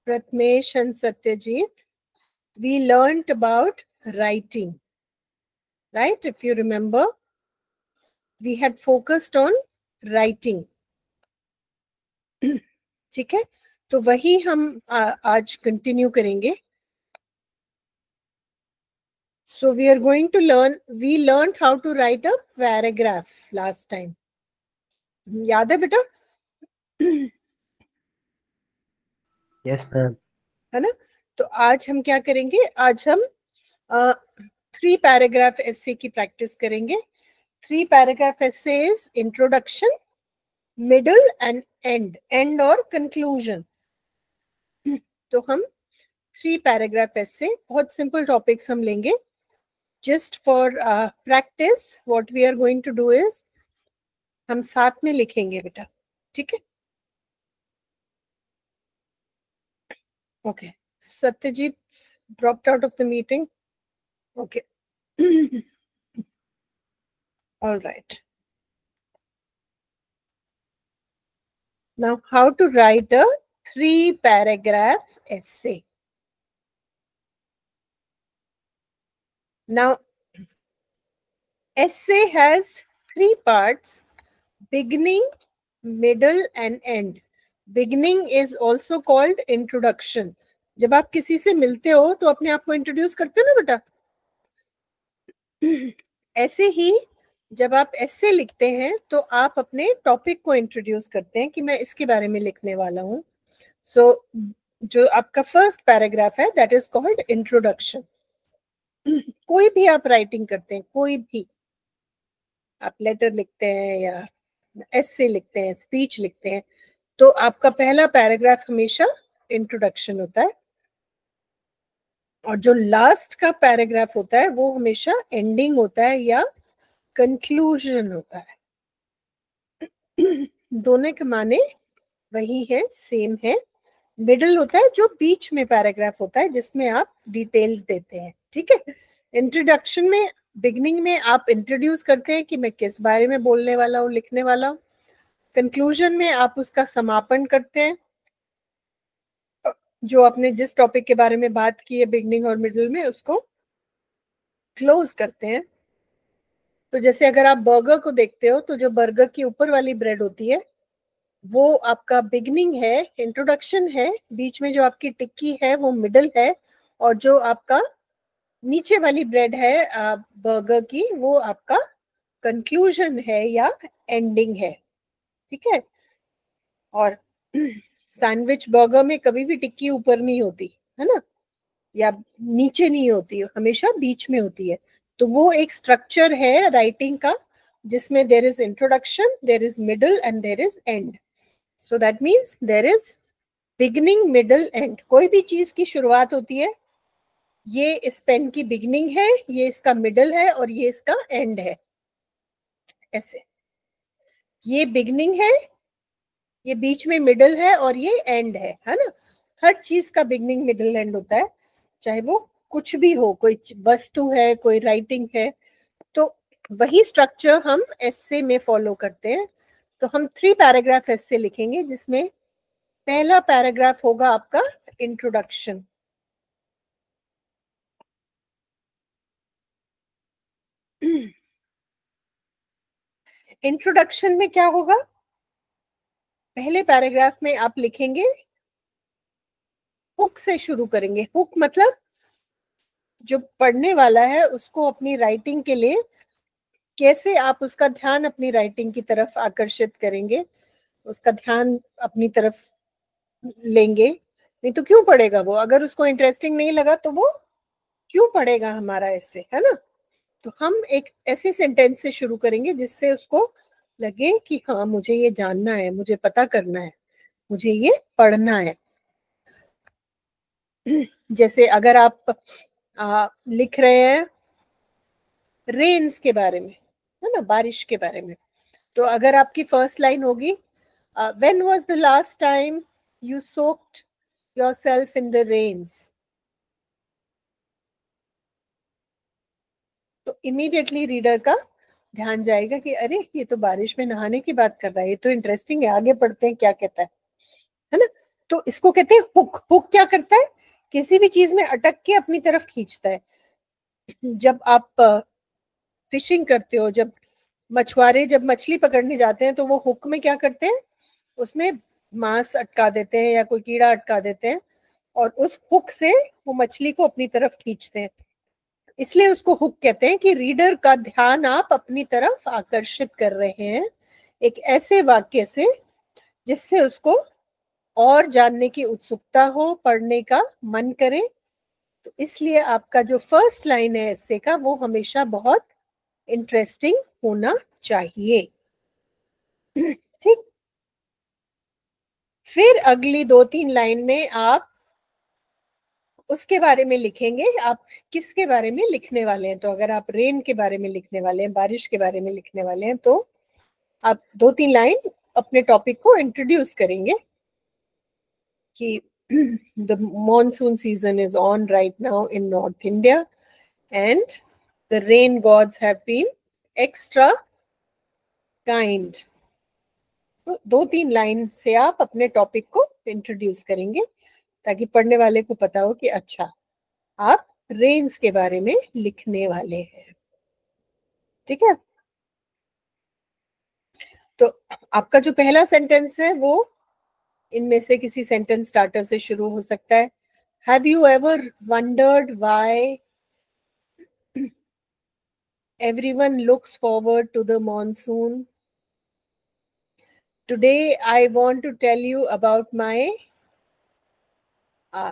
Pratmesh and Satyajit, we learnt about writing, right? If you remember, we had focused on writing. ठीक है, तो वही हम आज कंटिन्यू करेंगे. So we are going to learn, we learned how to write a paragraph last time. याद है बेटा? Yes ma'am. है ना? तो आज हम क्या करेंगे? आज हम 3 पैराग्राफ एसे की प्रैक्टिस करेंगे. 3 paragraph essay is introduction, middle and and, and और कंक्लूजन. तो हम 3 पैराग्राफ एसे, बहुत सिंपल टॉपिक्स हम लेंगे. Just for practice what we are going to do is, हम साथ में लिखेंगे बेटा. ठीक है? Okay. Satyajit dropped out of the meeting. Okay. All right. Now, how to write a 3 paragraph essay. Now, essay has 3 parts: beginning, middle and end. Beginning is also called introduction. जब आप किसी से मिलते हो तो अपने आप को इंट्रोड्यूस करते हो ना बेटा. ऐसे ही जब आप ऐसे लिखते हैं तो आप अपने टॉपिक को इंट्रोड्यूस करते हैं कि मैं इसके बारे में लिखने वाला हूँ. सो जो आपका फर्स्ट पैराग्राफ है दैट इज कॉल्ड इंट्रोडक्शन. कोई भी आप राइटिंग करते हैं, कोई भी आप लेटर लिखते हैं या एसे लिखते हैं, स्पीच लिखते हैं, तो आपका पहला पैराग्राफ हमेशा इंट्रोडक्शन होता है और जो लास्ट का पैराग्राफ होता है वो हमेशा एंडिंग होता है या कंक्लूजन होता है. दोनों के माने वही है, सेम है. मिडल होता है जो बीच में पैराग्राफ होता है जिसमें आप डिटेल्स देते हैं. ठीक है? इंट्रोडक्शन में, बिगनिंग में आप इंट्रोड्यूस करते हैं कि मैं किस बारे में बोलने वाला हूँ, लिखने वाला हूँ. कंक्लूजन में आप उसका समापन करते हैं, जो आपने जिस टॉपिक के बारे में बात की है बिगनिंग और मिडिल में, उसको क्लोज करते हैं. तो जैसे अगर आप बर्गर को देखते हो तो जो बर्गर की ऊपर वाली ब्रेड होती है वो आपका बिगनिंग है, इंट्रोडक्शन है. बीच में जो आपकी टिक्की है वो मिडल है और जो आपका नीचे वाली ब्रेड है बर्गर की वो आपका कंक्लूजन है या एंडिंग है. ठीक है? और सैंडविच बर्गर में कभी भी टिक्की ऊपर नहीं होती है ना, या नीचे नहीं होती, हमेशा बीच में होती है. तो वो एक स्ट्रक्चर है राइटिंग का जिसमें there is introduction, there is middle and there is end. So that means there is beginning, middle, end. कोई भी चीज की शुरुआत होती है, ये इस पेन की बिगनिंग है, ये इसका मिडल है और ये इसका एंड है. ऐसे ये बिगनिंग है, ये बीच में मिडल है और ये एंड है ना. हर चीज का बिगनिंग, मिडल, एंड होता है, चाहे वो कुछ भी हो, कोई वस्तु है, कोई राइटिंग है. तो वही स्ट्रक्चर हम एसे में फॉलो करते हैं. तो हम 3 पैराग्राफ एसे लिखेंगे जिसमें पहला पैराग्राफ होगा आपका इंट्रोडक्शन. इंट्रोडक्शन में क्या होगा? पहले पैराग्राफ में आप लिखेंगे, हुक से शुरू करेंगे. हुक मतलब जो पढ़ने वाला है उसको अपनी राइटिंग के लिए कैसे आप उसका ध्यान अपनी राइटिंग की तरफ आकर्षित करेंगे, उसका ध्यान अपनी तरफ लेंगे. नहीं तो क्यों पढ़ेगा वो? अगर उसको इंटरेस्टिंग नहीं लगा तो वो क्यों पढ़ेगा हमारा ऐसे, है ना? तो हम एक ऐसे सेंटेंस से शुरू करेंगे जिससे उसको लगे कि हाँ मुझे ये जानना है, मुझे पता करना है, मुझे ये पढ़ना है. जैसे अगर आप लिख रहे हैं रेन्स के बारे में, है ना, बारिश के बारे में, तो अगर आपकी फर्स्ट लाइन होगी when was the last time you soaked yourself in the rains, तो इमीडिएटली रीडर का ध्यान जाएगा कि अरे ये तो बारिश में नहाने की बात कर रहा है, ये तो इंटरेस्टिंग है, आगे पढ़ते हैं क्या कहता है ना. तो इसको कहते हैं हुक। हुक क्या करता है? किसी भी चीज में अटक के अपनी तरफ खींचता है। जब आप फिशिंग करते हो, जब मछुआरे जब मछली पकड़ने जाते हैं तो वो हुक में क्या करते हैं, उसमें मांस अटका देते हैं या कोई कीड़ा अटका देते हैं और उस हुक से वो मछली को अपनी तरफ खींचते हैं। इसलिए उसको हुक कहते हैं कि रीडर का ध्यान आप अपनी तरफ आकर्षित कर रहे हैं एक ऐसे वाक्य से जिससे उसको और जानने की उत्सुकता हो, पढ़ने का मन करे। तो इसलिए आपका जो फर्स्ट लाइन है एस्से का वो हमेशा बहुत इंटरेस्टिंग होना चाहिए। ठीक। फिर अगली 2-3 लाइन में आप उसके बारे में लिखेंगे, आप किसके बारे में लिखने वाले हैं। तो अगर आप रेन के बारे में लिखने वाले हैं, बारिश के बारे में लिखने वाले हैं, तो आप 2-3 लाइन अपने टॉपिक को इंट्रोड्यूस करेंगे कि the monsoon season is on right now in North India and the rain gods have been extra kind. तो 2-3 लाइन से आप अपने टॉपिक को इंट्रोड्यूस करेंगे ताकि पढ़ने वाले को पता हो कि अच्छा आप रेन्स के बारे में लिखने वाले हैं। ठीक है। तो आपका जो पहला सेंटेंस है वो इनमें से किसी सेंटेंस स्टार्टर से शुरू हो सकता है। Have you ever wondered why everyone looks forward to the monsoon? Today I want to tell you about uh,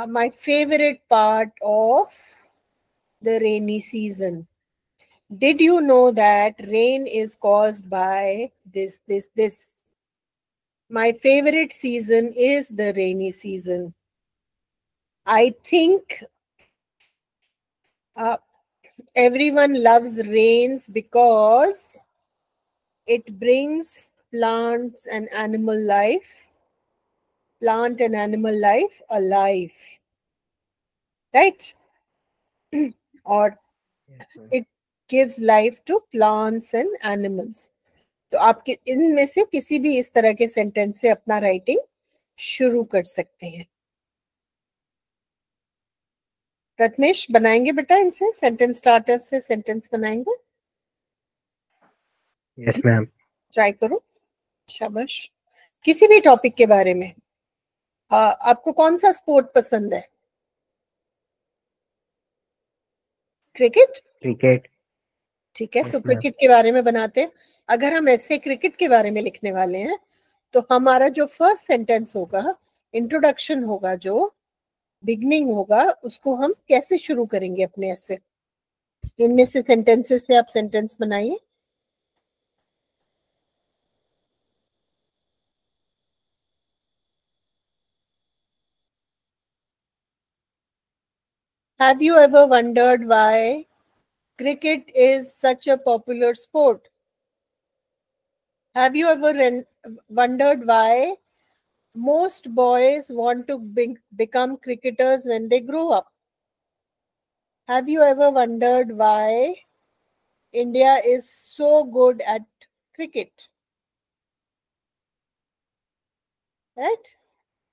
my favorite part of the rainy season. Did you know that rain is caused by this? My favorite season is the rainy season. I think everyone loves rains because it brings plant and animal life alive, right? Or Yes, ma'am. it gives life to plants and animals. तो आप इनमें से किसी भी इस तरह के sentence से अपना राइटिंग शुरू कर सकते हैं। प्रथमेश बनाएंगे बेटा, इनसे सेंटेंस स्टार्टर से सेंटेंस बनाएंगे? Yes, ma'am. ट्राई करो, शाबाश। किसी भी टॉपिक के बारे में। आपको कौन सा स्पोर्ट पसंद है? क्रिकेट। Cricket. ठीक है, Yes, तो ma'am. क्रिकेट के बारे में बनाते हैं। अगर हम ऐसे क्रिकेट के बारे में लिखने वाले हैं तो हमारा जो फर्स्ट सेंटेंस होगा, इंट्रोडक्शन होगा, जो बिगनिंग होगा, उसको हम कैसे शुरू करेंगे अपने ऐसे? इनमें से सेंटेंसेस से आप सेंटेंस बनाइए। Have you ever wondered why cricket is such a popular sport? Have you ever wondered why most boys want to become cricketers when they grow up? Have you ever wondered why India is so good at cricket? Right?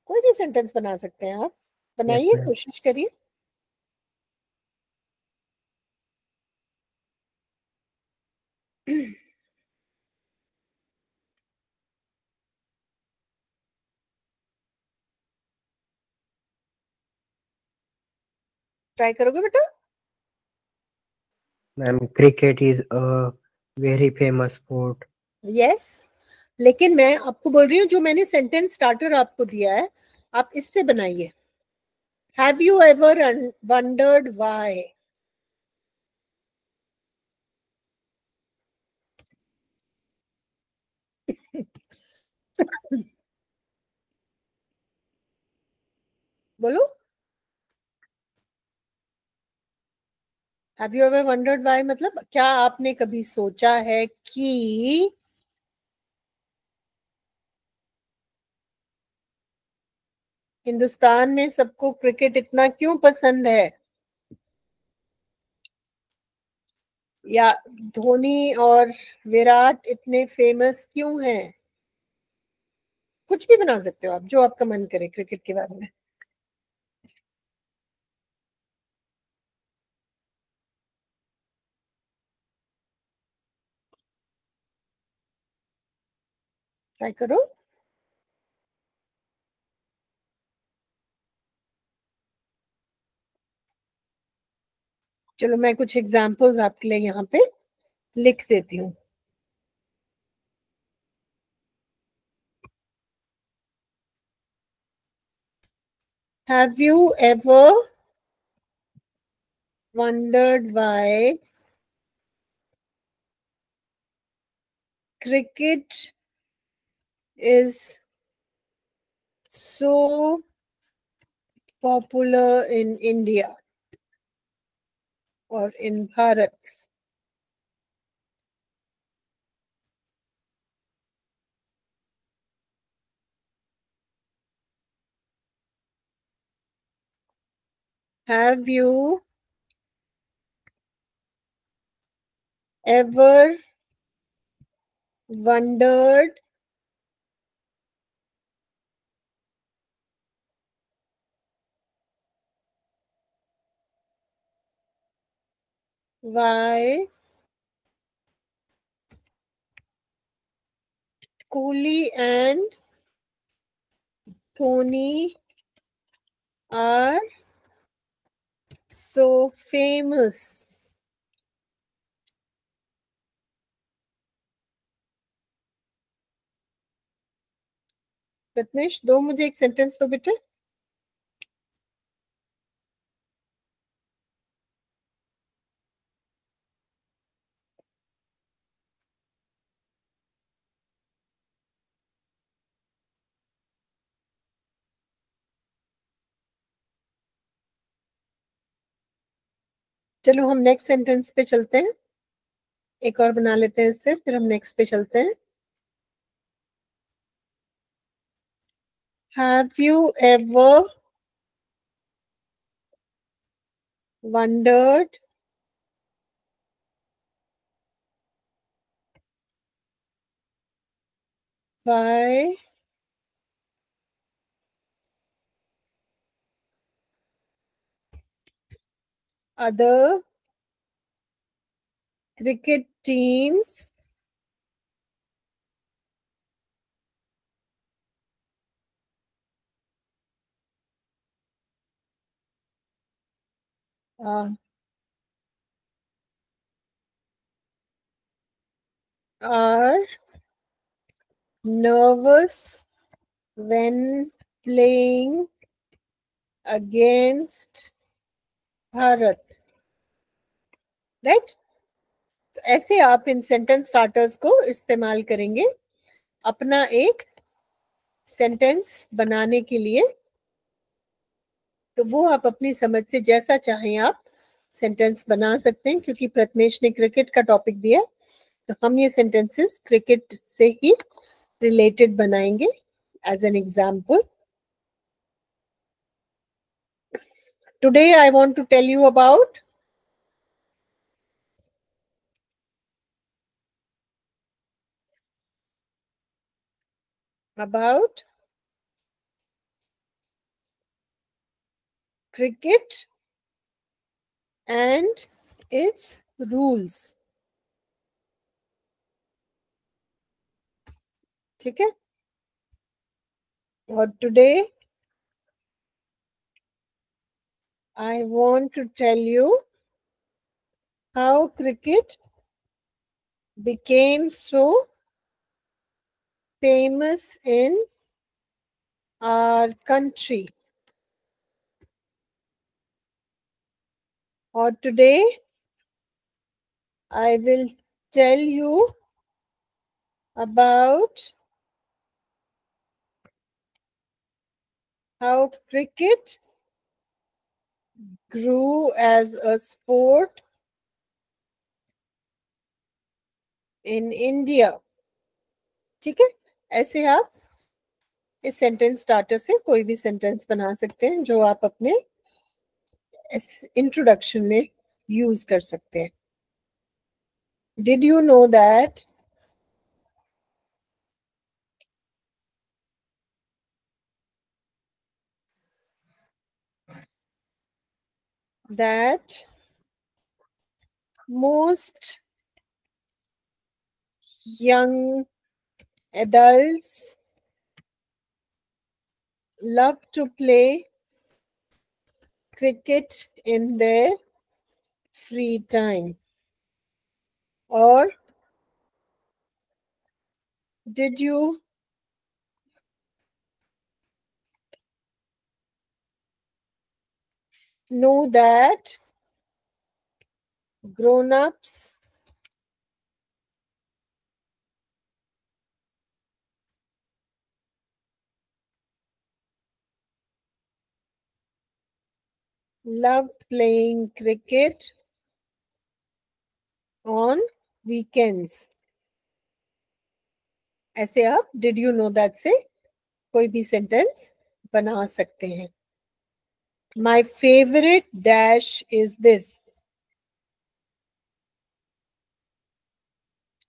कोई भी sentence बना सकते हैं आप, Yes, बनाइए, ma'am. कोशिश करिए। Try करोगे बेटा? Ma'am, cricket is a very famous sport. Yes, लेकिन मैं आपको बोल रही हूँ जो मैंने सेंटेंस स्टार्टर आपको दिया है, आप इससे बनाइए। Have you ever wondered why? बोलो। Have you ever wondered why मतलब क्या आपने कभी सोचा है कि हिंदुस्तान में सबको क्रिकेट इतना क्यों पसंद है, या धोनी और विराट इतने फेमस क्यों हैं? कुछ भी बना सकते हो आप, जो आपका मन करे क्रिकेट के बारे में। ट्राई करो। चलो मैं कुछ एग्जांपल्स आपके लिए यहाँ पे लिख देती हूँ। Have you ever wondered why cricket is so popular in India or in Bharat? Have you ever wondered why Kohli and Dhoni are so famous? Ratnesh, दो मुझे एक सेंटेंस दो बेटे। चलो हम नेक्स्ट सेंटेंस पे चलते हैं, एक और बना लेते हैं इससे, फिर हम नेक्स्ट पे चलते हैं। Have you ever wondered why other cricket teams uh, are nervous when playing against Bharat? Right? तो ऐसे आप इन सेंटेंस स्टार्टर्स को इस्तेमाल करेंगे अपना एक सेंटेंस बनाने के लिए। तो वो आप अपनी समझ से जैसा चाहें आप सेंटेंस बना सकते हैं, क्योंकि प्रथमेश ने क्रिकेट का टॉपिक दिया, तो हम ये सेंटेंसेस क्रिकेट से ही रिलेटेड बनाएंगे as an example. Today I want to tell you about cricket and its rules. ठीक है? और today I want to tell you how cricket became so famous in our country. Or today I will tell you about how cricket grew as a sport in India. ठीक है? ऐसे आप इस sentence starter से कोई भी sentence बना सकते हैं जो आप अपने इंट्रोडक्शन में यूज कर सकते हैं। Did you know that that most young adults love to play cricket in their free time? Or did you know that grown-ups love playing cricket on weekends? ऐसे आप did you know that से कोई भी sentence बना सकते हैं. My favorite dash is this.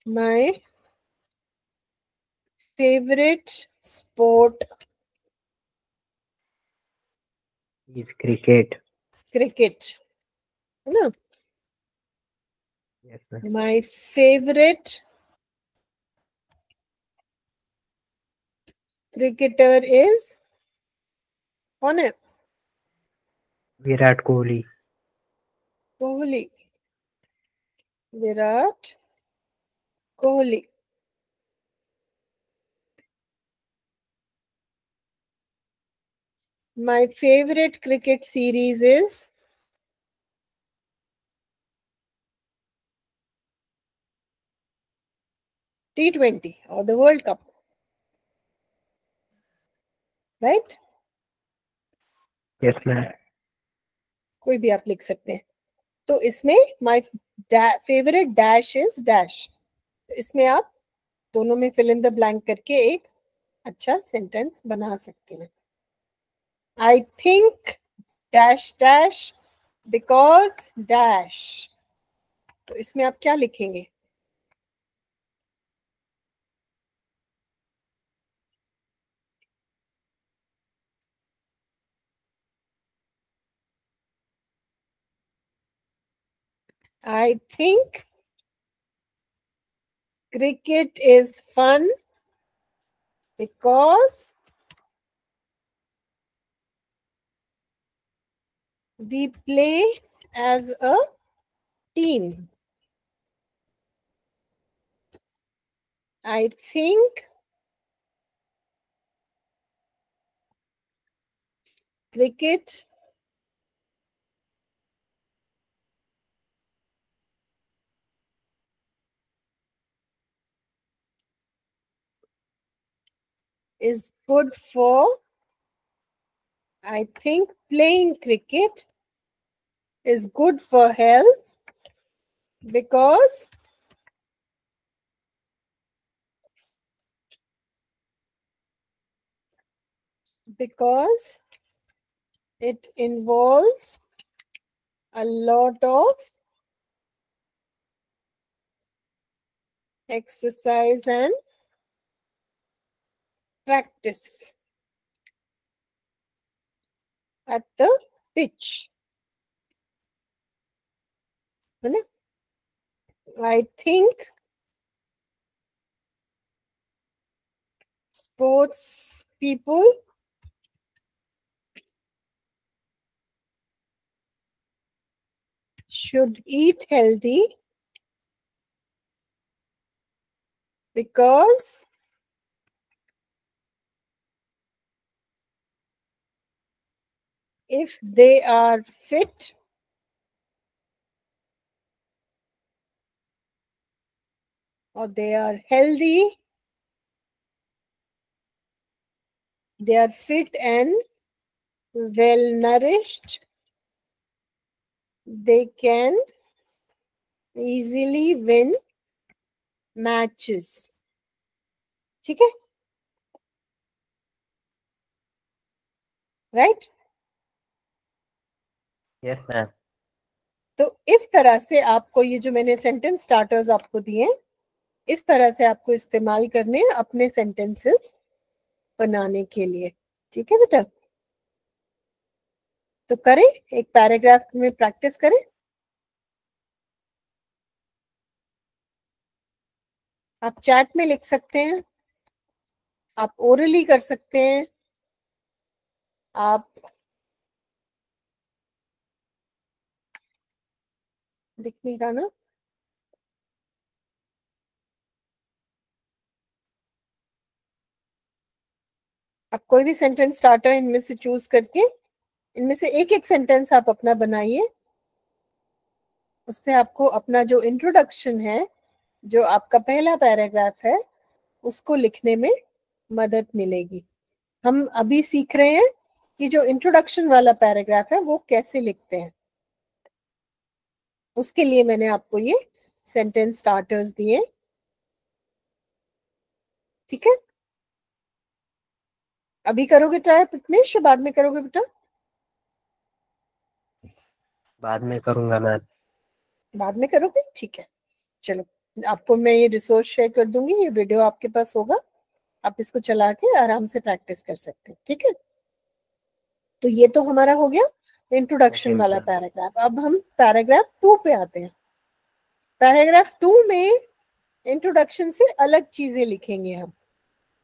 My favorite sport is cricket. is cricket. है ना? Yes, ma'am. My favorite cricketer is कौन है? Virat Kohli. Kohli. Virat Kohli. My favorite cricket series is T20 or the World Cup. Right? Yes, ma'am. कोई भी आप लिख सकते हैं. तो इसमें my favorite dash is dash. इसमें आप दोनों में fill in the blank करके एक अच्छा सेंटेंस बना सकते हैं. I think dash dash because dash. तो इसमें आप क्या लिखेंगे? I think cricket is fun because we play as a team. I think cricket is good for, I think playing cricket is good for health because it involves a lot of exercise and practice at the pitch. I think sports people should eat healthy because if they are fit, or they are healthy, they are fit and well nourished, they can easily win matches. ठीक है? Right? Yes, ma'am. तो इस तरह से आपको ये जो मैंने सेंटेंस स्टार्टर्स आपको दिए, इस तरह से आपको इस्तेमाल करने अपने सेंटेंसेस बनाने के लिए. ठीक है बेटा? तो करें, एक पैराग्राफ में प्रैक्टिस करें। आप चैट में लिख सकते हैं, आप ओरली कर सकते हैं, आप दिख नहीं रहा ना, आप कोई भी सेंटेंस स्टार्टर इनमें से चूज करके इनमें से एक एक सेंटेंस आप अपना बनाइए। उससे आपको अपना जो इंट्रोडक्शन है, जो आपका पहला पैराग्राफ है, उसको लिखने में मदद मिलेगी। हम अभी सीख रहे हैं कि जो इंट्रोडक्शन वाला पैराग्राफ है वो कैसे लिखते हैं। उसके लिए मैंने आपको ये सेंटेंस स्टार्टर्स दिए, ठीक है। अभी करोगे ट्राई प्रथमेश, बाद में करोगे बेटा? बाद में करूंगा मैम। बाद में करोगे, ठीक है। चलो, आपको मैं ये रिसोर्स शेयर कर दूंगी, ये वीडियो आपके पास होगा, आप इसको चला के आराम से प्रैक्टिस कर सकते हैं, ठीक है। तो ये तो हमारा हो गया इंट्रोडक्शन ओके वाला मैम। पैराग्राफ। अब हम पैराग्राफ 2 पे आते हैं। पैराग्राफ 2 में इंट्रोडक्शन से अलग चीजें लिखेंगे हम।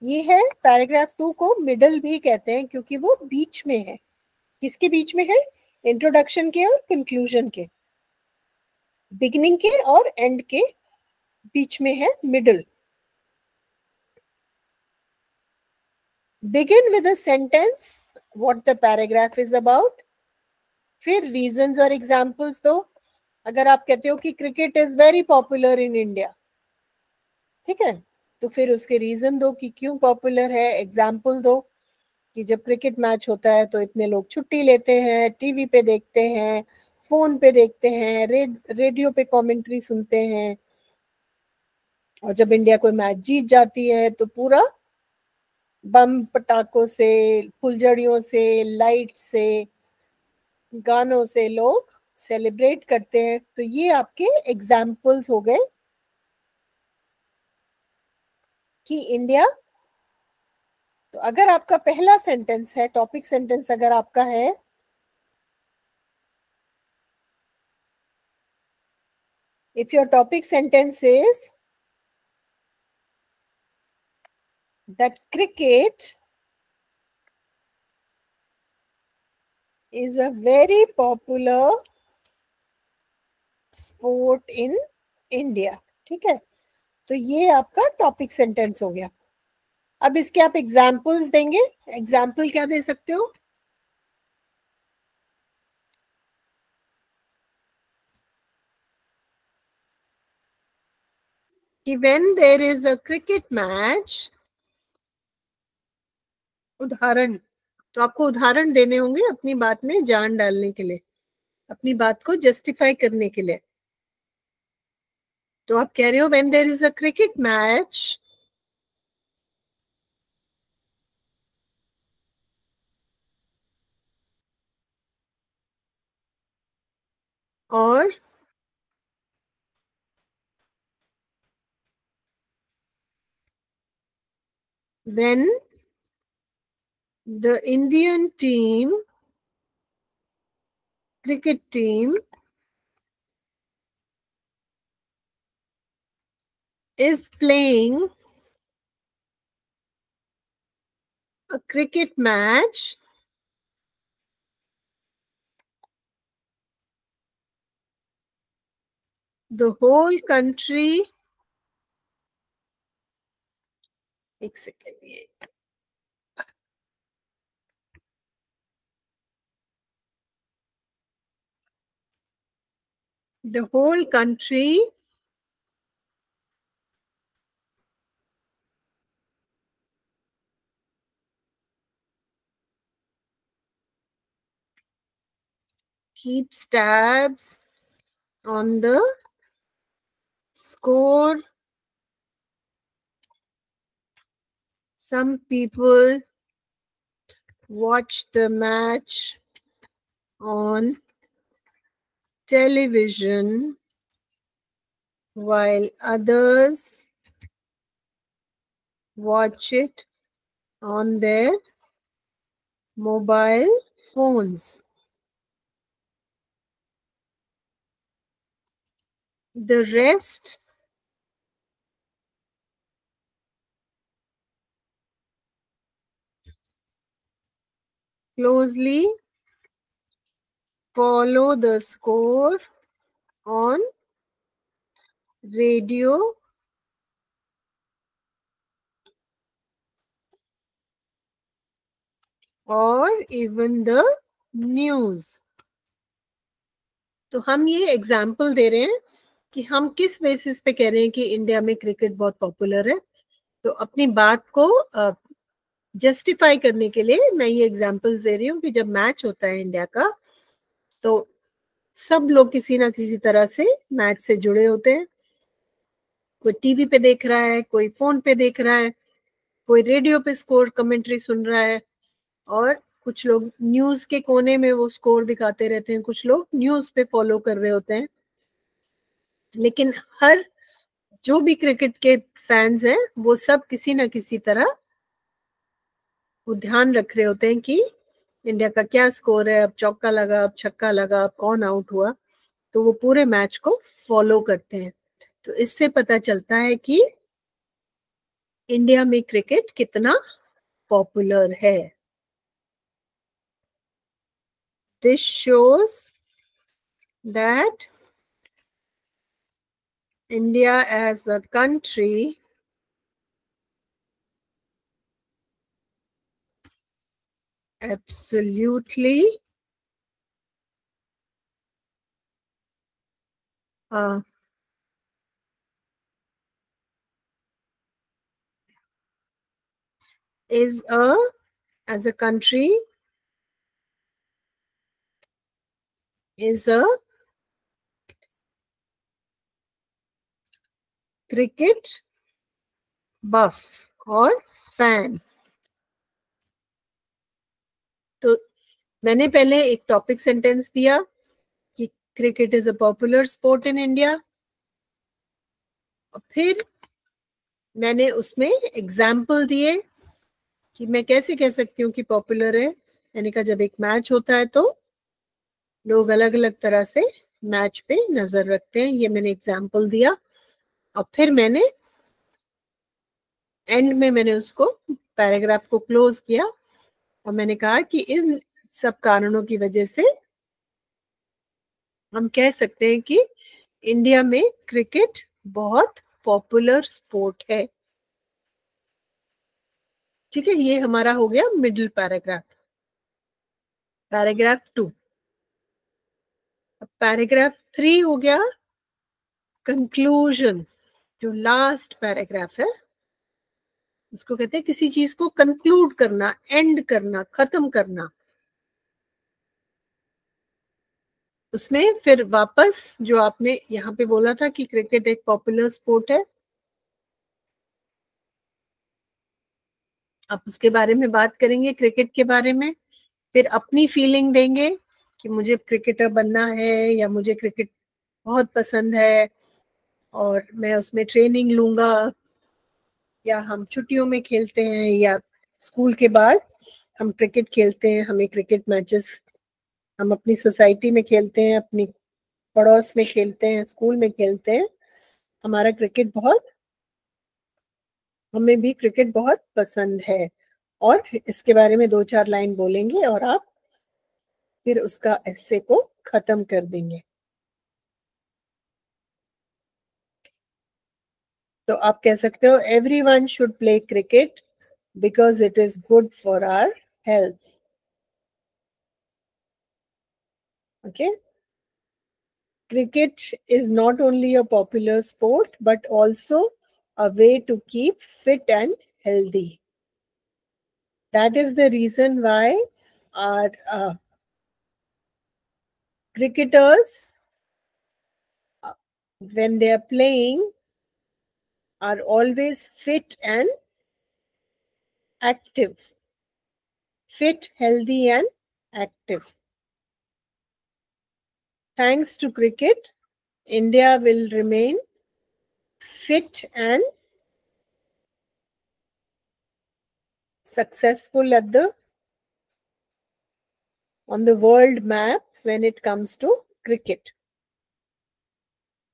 ये है पैराग्राफ 2 को मिडल भी कहते हैं, क्योंकि वो बीच में है। किसके बीच में है? इंट्रोडक्शन के और कंक्लूजन के, बिगिनिंग के और एंड के बीच में है middle. Begin with a sentence what the paragraph is about, फिर रीजंस और एग्जांपल्स दो। अगर आप कहते हो कि cricket is very popular in India, ठीक है, तो फिर उसके रीजन दो कि क्यों पॉपुलर है, एग्जाम्पल दो कि जब क्रिकेट मैच होता है तो इतने लोग छुट्टी लेते हैं, टीवी पे देखते हैं, फोन पे देखते हैं, रेडियो पे कमेंट्री सुनते हैं, और जब इंडिया कोई मैच जीत जाती है तो पूरा बम पटाखों से, फुलझड़ियों से, लाइट से, गानों से लोग सेलिब्रेट करते हैं। तो ये आपके एग्जाम्पल्स हो गए कि इंडिया। तो अगर आपका पहला सेंटेंस है, टॉपिक सेंटेंस अगर आपका है, if your topic sentence is that cricket is a very popular sport in India, ठीक है, तो ये आपका टॉपिक सेंटेंस हो गया। अब इसके आप एग्जाम्पल्स देंगे। एग्जाम्पल क्या दे सकते हो? कि when there is a cricket match, उदाहरण, तो आपको उदाहरण देने होंगे अपनी बात में जान डालने के लिए, अपनी बात को जस्टिफाई करने के लिए। तो आप कह रहे हो when there is a cricket match, और when the Indian team, cricket team, is playing a cricket match, the whole country, एक सेकेंड, ये the whole country keeps tabs on the score. Some people watch the match on television while others watch it on their mobile phones. the rest closely follow the score on radio or even the news. तो हम ये example दे रहे हैं कि हम किस basis पे कह रहे हैं कि इंडिया में क्रिकेट बहुत पॉपुलर है। तो अपनी बात को जस्टिफाई करने के लिए मैं ये एग्जाम्पल्स दे रही हूँ कि जब मैच होता है इंडिया का तो सब लोग किसी ना किसी तरह से मैच से जुड़े होते हैं। कोई टीवी पे देख रहा है, कोई फोन पे देख रहा है, कोई रेडियो पे स्कोर कमेंट्री सुन रहा है, और कुछ लोग न्यूज के कोने में वो स्कोर दिखाते रहते हैं, कुछ लोग न्यूज पे फॉलो कर रहे होते हैं। लेकिन हर जो भी क्रिकेट के फैंस हैं वो सब किसी ना किसी तरह वो ध्यान रख रहे होते हैं कि इंडिया का क्या स्कोर है, अब चौका लगा, अब छक्का लगा, अब कौन आउट हुआ। तो वो पूरे मैच को फॉलो करते हैं। तो इससे पता चलता है कि इंडिया में क्रिकेट कितना पॉपुलर है। This shows that India as a country absolutely is a as a country is a cricket buff और fan। तो मैंने पहले एक टॉपिक सेंटेंस दिया कि cricket is a popular sport in India, और फिर मैंने उसमें एग्जाम्पल दिए कि मैं कैसे कह सकती हूँ कि पॉपुलर है। मैंने कहा जब एक मैच होता है तो लोग अलग अलग तरह से मैच पे नजर रखते हैं, ये मैंने एग्जाम्पल दिया। और फिर मैंने एंड में मैंने उसको पैराग्राफ को क्लोज किया और मैंने कहा कि इन सब कारणों की वजह से हम कह सकते हैं कि इंडिया में क्रिकेट बहुत पॉपुलर स्पोर्ट है। ठीक है, ये हमारा हो गया मिडिल पैराग्राफ। पैराग्राफ 2। अब पैराग्राफ 3 हो गया कंक्लूजन। जो लास्ट पैराग्राफ है उसको कहते हैं किसी चीज को कंक्लूड करना, एंड करना, खत्म करना। उसमें फिर वापस जो आपने यहाँ पे बोला था कि क्रिकेट एक पॉपुलर स्पोर्ट है, आप उसके बारे में बात करेंगे, क्रिकेट के बारे में। फिर अपनी फीलिंग देंगे कि मुझे क्रिकेटर बनना है या मुझे क्रिकेट बहुत पसंद है और मैं उसमें ट्रेनिंग लूंगा, या हम छुट्टियों में खेलते हैं या स्कूल के बाद हम क्रिकेट खेलते हैं, हमें क्रिकेट मैचेस हम अपनी सोसाइटी में खेलते हैं, अपनी पड़ोस में खेलते हैं, स्कूल में खेलते हैं। हमारा क्रिकेट बहुत, हमें भी क्रिकेट बहुत पसंद है। और इसके बारे में 2-4 लाइन बोलेंगे और आप फिर उसका एस्से को खत्म कर देंगे। तो आप कह सकते हो everyone should play cricket because it is good for our health. Okay, cricket is not only a popular sport but also a way to keep fit and healthy. That is the reason why our cricketers, when they are playing, are always fit and active. Fit, healthy, and active. Thanks to cricket, India will remain fit and successful on the world map when it comes to cricket.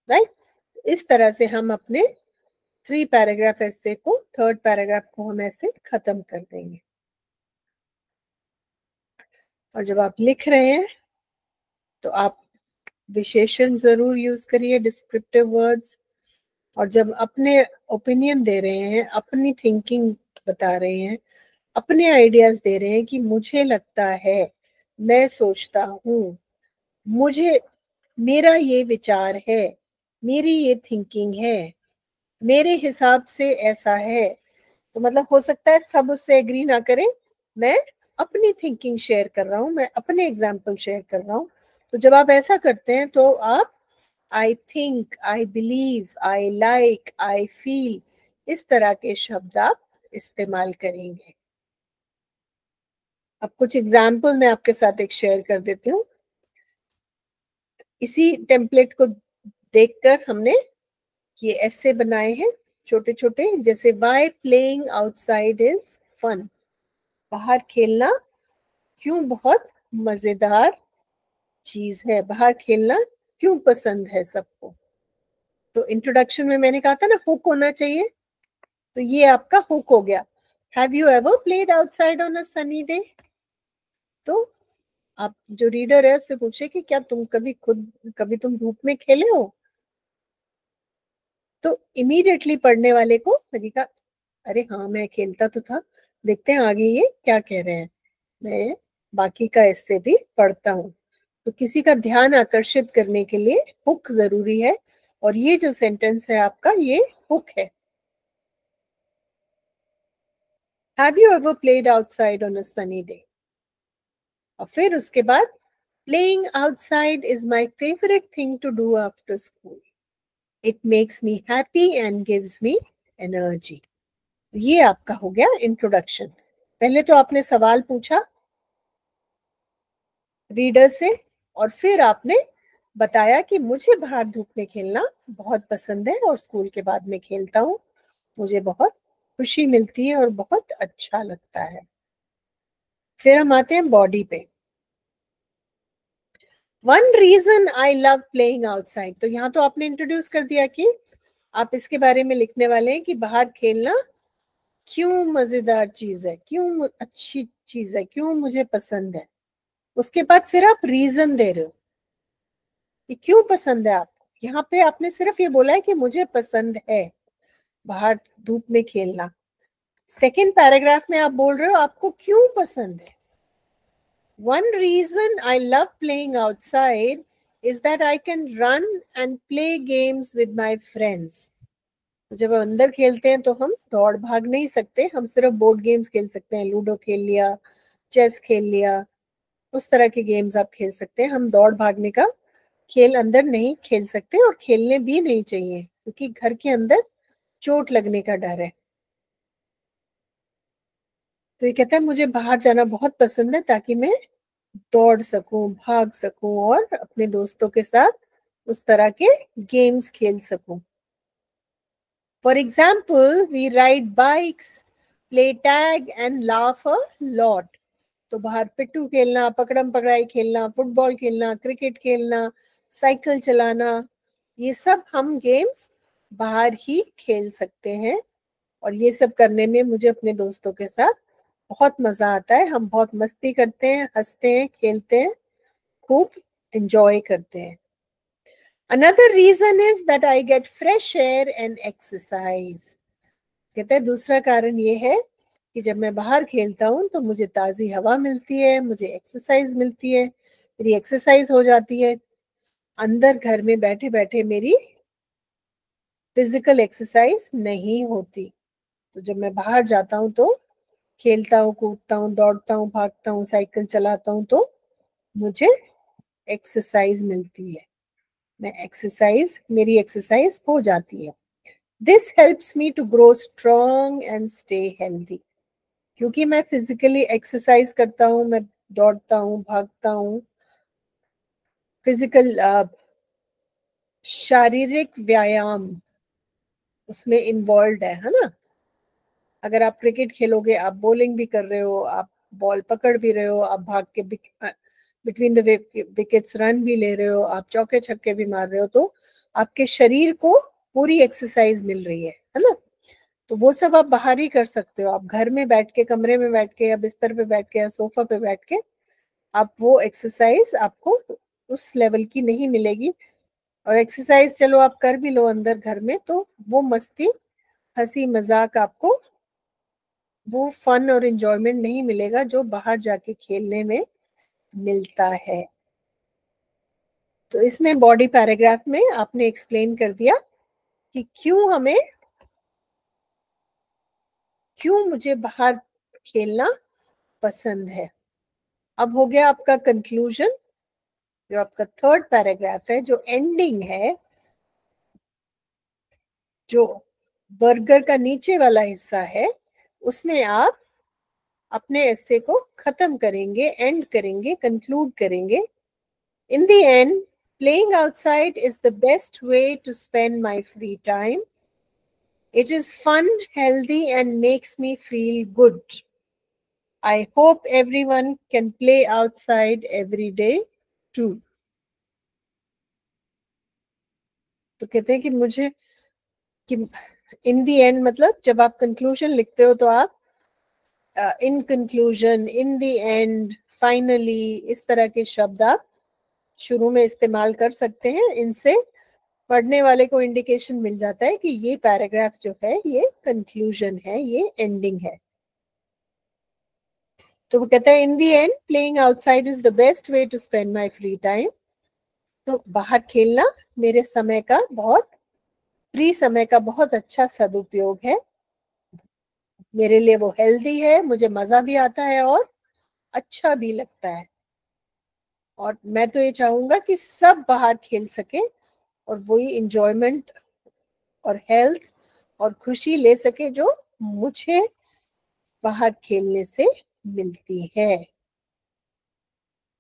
Right? इस तरह से हम अपने 3 paragraph ऐसे को, 3rd paragraph को हम ऐसे खत्म कर देंगे। और जब आप लिख रहे हैं तो आप विशेषण जरूर यूज करिए, डिस्क्रिप्टिव वर्ड्स। और जब अपने ओपिनियन दे रहे हैं, अपनी थिंकिंग बता रहे हैं, अपने आइडियाज दे रहे हैं कि मुझे लगता है, मैं सोचता हूँ, मुझे, मेरा ये विचार है, मेरी ये थिंकिंग है, मेरे हिसाब से ऐसा है। तो मतलब हो सकता है सब उससे एग्री ना करें, मैं अपनी थिंकिंग शेयर कर रहा हूँ, मैं अपने एग्जाम्पल शेयर कर रहा हूँ। तो जब आप ऐसा करते हैं तो आप I think, I believe, I like, I feel, इस तरह के शब्द आप इस्तेमाल करेंगे। अब कुछ एग्जाम्पल मैं आपके साथ एक शेयर कर देती हूँ। इसी टेम्पलेट को देखकर हमने ये ऐसे बनाए हैं छोटे छोटे, जैसे why playing outside is fun, बाहर खेलना क्यों बहुत मजेदार चीज है, बाहर खेलना क्यों पसंद है सबको। तो इंट्रोडक्शन में मैंने कहा था ना हुक होना चाहिए, तो ये आपका हुक हो गया। Have you ever played outside on a sunny day? तो आप जो रीडर है उससे पूछे कि क्या तुम कभी तुम धूप में खेले हो? तो इमीडिएटली पढ़ने वाले को लगेगा, अरे हाँ मैं खेलता तो था, देखते हैं आगे ये क्या कह रहे हैं, मैं बाकी का इससे भी पढ़ता हूँ। तो किसी का ध्यान आकर्षित करने के लिए हुक जरूरी है, और ये जो सेंटेंस है आपका, ये हुक है। Have you ever played outside on a sunny day? और फिर उसके बाद, playing outside is my favourite thing to do after school, it makes me happy and gives me energy. ये आपका हो गया इंट्रोडक्शन। पहले तो आपने सवाल पूछा रीडर से, और फिर आपने बताया कि मुझे बाहर धूप में खेलना बहुत पसंद है और स्कूल के बाद में खेलता हूँ, मुझे बहुत खुशी मिलती है और बहुत अच्छा लगता है। फिर हम आते हैं बॉडी पे। One reason I love playing outside, तो यहाँ तो आपने इंट्रोड्यूस कर दिया कि आप इसके बारे में लिखने वाले हैं कि बाहर खेलना क्यों मजेदार चीज है, क्यों अच्छी चीज है, क्यों मुझे पसंद है। उसके बाद फिर आप रीजन दे रहे हो कि क्यों पसंद है आपको। यहाँ पे आपने सिर्फ ये बोला है कि मुझे पसंद है बाहर धूप में खेलना। सेकेंड पैराग्राफ में आप बोल रहे हो आपको क्यों पसंद है। One reason I love playing outside is that I can run and play games with my friends. जब हम अंदर खेलते हैं तो हम दौड़ भाग नहीं सकते, हम सिर्फ बोर्ड गेम्स खेल सकते हैं, लूडो खेल लिया, चेस खेल लिया, उस तरह के गेम्स आप खेल सकते हैं। हम दौड़ भागने का खेल अंदर नहीं खेल सकते, और खेलने भी नहीं चाहिए क्योंकि घर के अंदर चोट लगने का डर है। तो ये कहता है मुझे बाहर जाना बहुत पसंद है ताकि मैं दौड़ सकूं, भाग सकूं और अपने दोस्तों के साथ उस तरह के गेम्स खेल सकूं। For example we ride bikes, play tag and laugh a lot. तो बाहर पिट्टू खेलना, पकड़म पकड़ाई खेलना, फुटबॉल खेलना, क्रिकेट खेलना, साइकिल चलाना, ये सब हम गेम्स बाहर ही खेल सकते हैं। और ये सब करने में मुझे अपने दोस्तों के साथ बहुत मजा आता है, हम बहुत मस्ती करते हैं, हंसते हैं, खेलते हैं, खूब एंजॉय करते हैं। Another reason is that I get fresh air and exercise. कहते हैं दूसरा कारण ये है कि जब मैं बाहर खेलता हूँ तो मुझे ताजी हवा मिलती है, मुझे एक्सरसाइज मिलती है, मेरी एक्सरसाइज हो जाती है। अंदर घर में बैठे बैठे मेरी फिजिकल एक्सरसाइज नहीं होती। तो जब मैं बाहर जाता हूँ तो खेलता हूँ, कूदता हूँ, दौड़ता हूँ, भागता हूँ, साइकिल चलाता हूँ, तो मुझे एक्सरसाइज मिलती है, मेरी एक्सरसाइज हो जाती है। This helps me to grow strong and stay healthy. क्योंकि मैं फिजिकली एक्सरसाइज करता हूँ, मैं दौड़ता हूँ, भागता हूँ, फिजिकल शारीरिक व्यायाम उसमें इन्वॉल्व है ना। अगर आप क्रिकेट खेलोगे, आप बॉलिंग भी कर रहे हो, आप बॉल पकड़ भी रहे हो, आप भाग के बिटवीन द विकेट्स रन भी ले रहे हो, आप चौके छक्के भी मार रहे हो, तो आपके शरीर को पूरी एक्सरसाइज मिल रही है ना। तो वो सब आप बाहर ही कर सकते हो, आप घर में बैठ के, कमरे में बैठ के, या बिस्तर पे बैठ के, या सोफा पे बैठ के आप वो एक्सरसाइज आपको उस लेवल की नहीं मिलेगी। और एक्सरसाइज चलो आप कर भी लो अंदर घर में, तो वो मस्ती, हंसी मजाक, आपको वो फन और एंजॉयमेंट नहीं मिलेगा जो बाहर जाके खेलने में मिलता है। तो इसमें बॉडी पैराग्राफ में आपने एक्सप्लेन कर दिया कि क्यों मुझे बाहर खेलना पसंद है। अब हो गया आपका कंक्लूजन, जो आपका थर्ड पैराग्राफ है, जो एंडिंग है, जो बर्गर का नीचे वाला हिस्सा है, उसमें आप अपने एस्से को खत्म करेंगे, एंड करेंगे, कंक्लूड करेंगे। इन the and, playing outside is the best way to spend my free time. It is fun, healthy, and makes me feel good. I hope everyone can play outside every day too. तो कहते हैं कि मुझे, कि इन the and मतलब जब आप conclusion लिखते हो तो आप in conclusion, in the and, finally, इस तरह के शब्द आप शुरू में इस्तेमाल कर सकते हैं। इनसे पढ़ने वाले को इंडिकेशन मिल जाता है कि ये पैराग्राफ जो है ये कंक्लूजन है, ये एंडिंग है। तो वो कहता है in the end, playing outside is the best way to spend my free time. तो बाहर खेलना मेरे समय का बहुत, फ्री समय का बहुत अच्छा सदुपयोग है। मेरे लिए वो हेल्दी है, मुझे मजा भी आता है और अच्छा भी लगता है। और मैं तो ये चाहूंगा कि सब बाहर खेल सके और वही इंजॉयमेंट और हेल्थ और खुशी ले सके जो मुझे बाहर खेलने से मिलती है।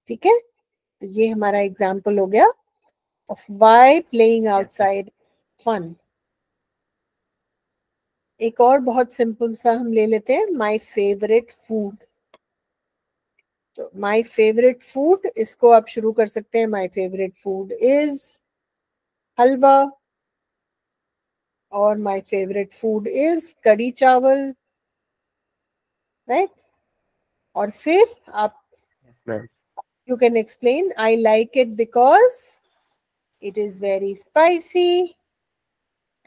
ठीक है, तो ये हमारा एग्जाम्पल हो गया of why playing outside fun. एक और बहुत सिंपल सा हम ले लेते हैं, माय फेवरेट फूड। तो माय फेवरेट फूड, इसको आप शुरू कर सकते हैं, my favourite food is halwa, और my favourite food is kadhi chawal, right. और फिर आप, Right. you can explain, I like it because it is very spicy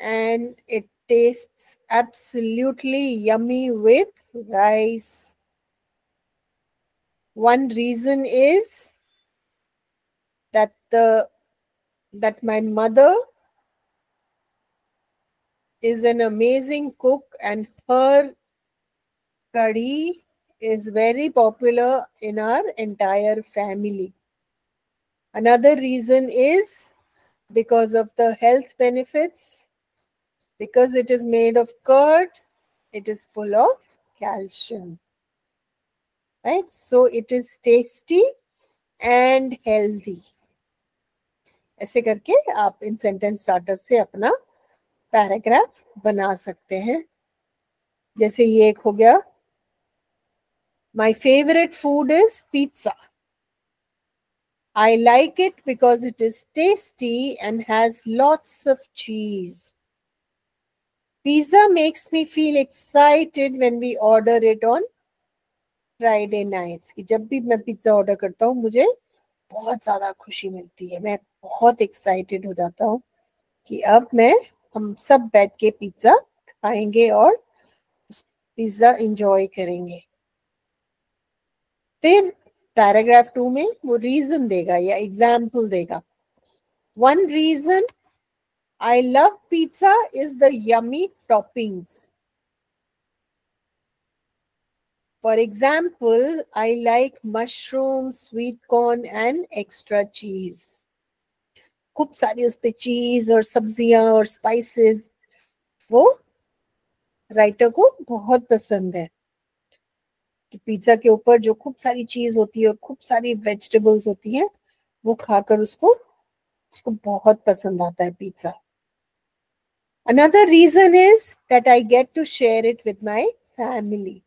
and it tastes absolutely yummy with rice. One reason is that my mother is an amazing cook and her curry is very popular in our entire family. Another reason is because of the health benefits, because it is made of curd, it is full of calcium, right? So it is tasty and healthy. ऐसे करके आप इन sentence starters से अपना paragraph बना सकते हैं। जैसे ये एक हो गया, my favourite food is pizza, I like it because it is tasty and has lots of cheese. Pizza makes me feel excited when we order it on Friday nights. कि जब भी मैं पिज्जा ऑर्डर करता हूँ मुझे बहुत ज्यादा खुशी मिलती है, मैं बहुत एक्साइटेड हो जाता हूँ कि अब हम सब बैठ के पिज्जा खाएंगे और पिज्जा एंजॉय करेंगे। फिर पैराग्राफ 2 में वो रीजन देगा या एग्जाम्पल देगा। One reason I love pizza is the yummy toppings. For example, I like mushroom, sweet corn and extra cheese. खूब सारी उस पे चीज और सब्जियां और स्पाइसेस, वो राइटर को बहुत पसंद है कि पिज्जा के ऊपर जो खूब सारी चीज होती है और खूब सारी वेजिटेबल्स होती हैं, वो खाकर उसको बहुत पसंद आता है pizza. Another reason is that I get to share it with my family.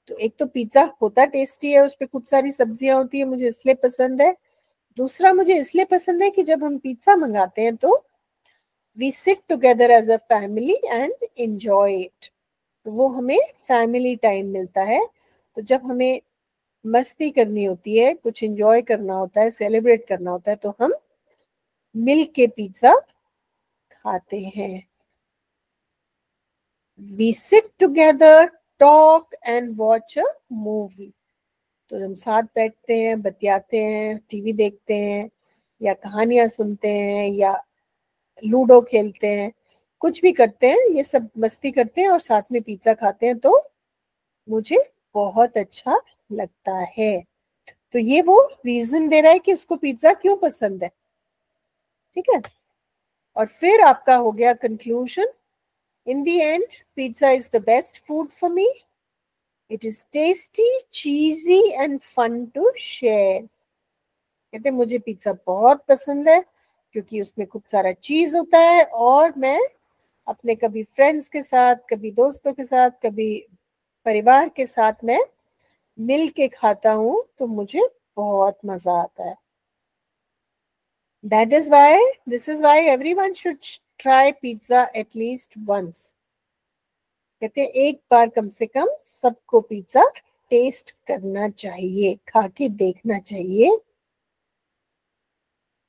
तो एक तो पिज्जा होता टेस्टी है, उस पे खूब सारी सब्जियां होती है, मुझे इसलिए पसंद है। दूसरा, मुझे इसलिए पसंद है कि जब हम पिज्जा मंगाते हैं तो we sit together as a family and enjoy it. तो वो हमें फैमिली टाइम मिलता है। तो जब हमें मस्ती करनी होती है, कुछ एंजॉय करना होता है, सेलिब्रेट करना होता है, तो हम मिल के पिज्जा खाते हैं। We sit together, talk and watch a movie. तो हम साथ बैठते हैं, बतियाते हैं, टीवी देखते हैं, या कहानियां सुनते हैं, या लूडो खेलते हैं, कुछ भी करते हैं, ये सब मस्ती करते हैं और साथ में पिज्जा खाते हैं। तो मुझे बहुत अच्छा लगता है। तो ये वो रीजन दे रहा है कि उसको पिज्जा क्यों पसंद है। ठीक है, और फिर आपका हो गया conclusion. In the end, pizza is the best food for me. It is tasty, cheesy and fun to share. कहते मुझे पिज्जा बहुत पसंद है क्योंकि उसमें खूब सारा चीज होता है, और मैं अपने कभी फ्रेंड्स के साथ, कभी दोस्तों के साथ, कभी परिवार के साथ मैं मिल के खाता हूँ, तो मुझे बहुत मजा आता है। This is why everyone should try pizza at least once. कहते हैं एक बार कम से कम सबको पिज्जा टेस्ट करना चाहिए, खा के देखना चाहिए।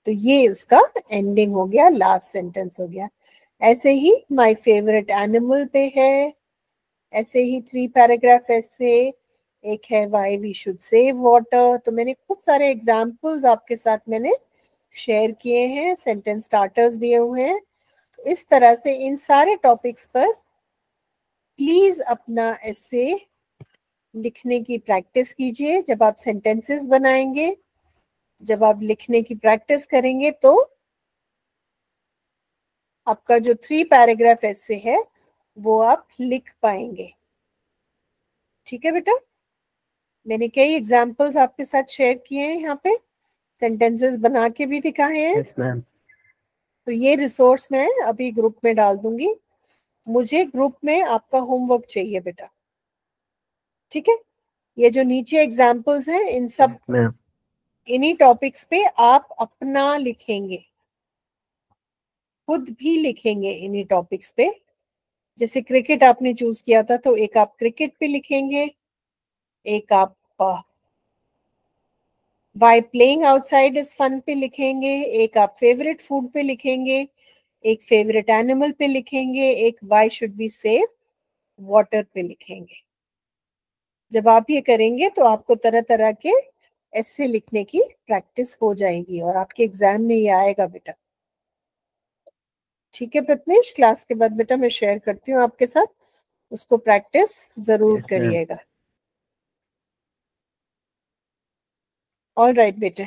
तो ये उसका एंडिंग हो गया, लास्ट सेंटेंस हो गया। ऐसे ही माय फेवरेट एनिमल पे है, ऐसे ही 3 पैराग्राफ ऐसे, एक है why we should save water. तो मैंने खूब सारे एग्जांपल्स आपके साथ मैंने शेयर किए हैं, सेंटेंस स्टार्टर्स दिए हुए हैं। तो इस तरह से इन सारे टॉपिक्स पर प्लीज अपना ऐसे लिखने की प्रैक्टिस कीजिए। जब आप सेंटेंसेस बनाएंगे, जब आप लिखने की प्रैक्टिस करेंगे, तो आपका जो 3 पैराग्राफ ऐसे है वो आप लिख पाएंगे। ठीक है बेटा, मैंने कई एग्जाम्पल्स आपके साथ शेयर किए हैं, यहाँ पे सेंटेंसेस बना के भी दिखाए हैं। Yes ma'am. तो ये रिसोर्स मैं अभी ग्रुप में डाल दूंगी। मुझे ग्रुप में आपका होमवर्क चाहिए बेटा। ठीक है, ये जो नीचे एग्जाम्पल्स हैं, इन सब मैम। इन्हीं टॉपिक्स पे आप अपना लिखेंगे, खुद भी लिखेंगे इन्हीं टॉपिक्स पे। जैसे क्रिकेट आपने चूज किया था, तो एक आप क्रिकेट पे लिखेंगे, एक आप why playing outside is fun पे लिखेंगे, एक आप फेवरेट फूड पे लिखेंगे, एक फेवरेट एनिमल पे लिखेंगे, एक why should be save water पे लिखेंगे। जब आप ये करेंगे तो आपको तरह तरह के ऐसे लिखने की प्रैक्टिस हो जाएगी और आपके एग्जाम में ये आएगा बेटा। ठीक है प्रथमेश, क्लास के बाद बेटा मैं शेयर करती हूँ आपके साथ, उसको प्रैक्टिस जरूर यस मैम। करिएगा। ऑल राइट बेटे।